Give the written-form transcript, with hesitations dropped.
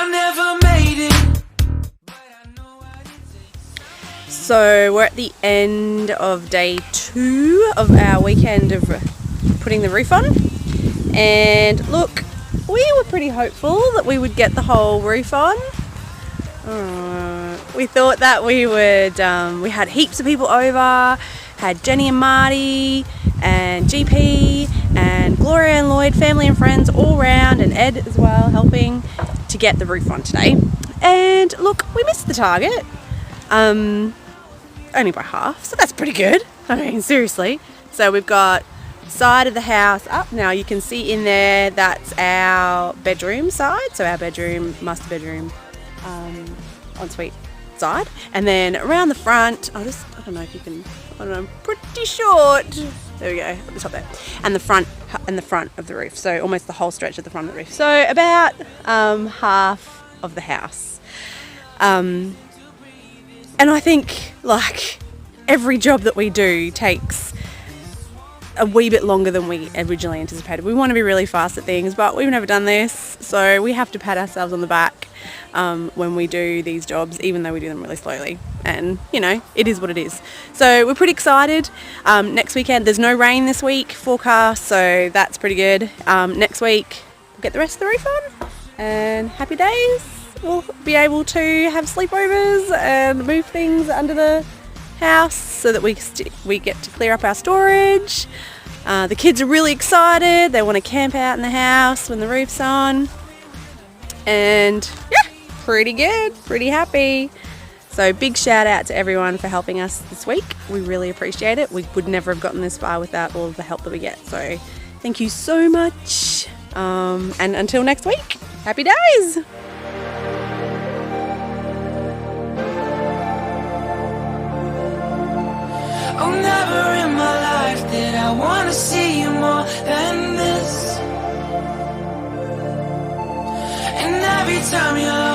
I never made it, but I know I did. So we're at the end of day 2 of our weekend of putting the roof on, and look, we were pretty hopeful that we would get the whole roof on. We thought that we would, we had heaps of people over, had Jenny and Marty and GP and Gloria and Lloyd, family and friends all round, and Ed as well helping to get the roof on today. And look, we missed the target, only by half, so that's pretty good. I mean, seriously. So we've got side of the house up. Now you can see in there, that's our bedroom side, so our bedroom, master bedroom, ensuite side, and then around the front, I don't know if you can, I don't know, I'm pretty short. There we go, at the top there, and the front of the roof, so almost the whole stretch of the front of the roof. So about half of the house, and I think like every job that we do takes a wee bit longer than we originally anticipated. We want to be really fast at things, but we've never done this, so we have to pat ourselves on the back when we do these jobs, even though we do them really slowly. And you know, it is what it is. So we're pretty excited. Next weekend, there's no rain this week forecast, so that's pretty good. Next week we'll get the rest of the roof on, and happy days. We'll be able to have sleepovers and move things under the house so that we get to clear up our storage. The kids are really excited. They want to camp out in the house when the roof's on, and yeah, pretty good, pretty happy. So big shout out to everyone for helping us this week. We really appreciate it. We would never have gotten this far without all of the help that we get, so thank you so much, and until next week, happy days. Oh, never in my life did I want to see you more than this. And every time you're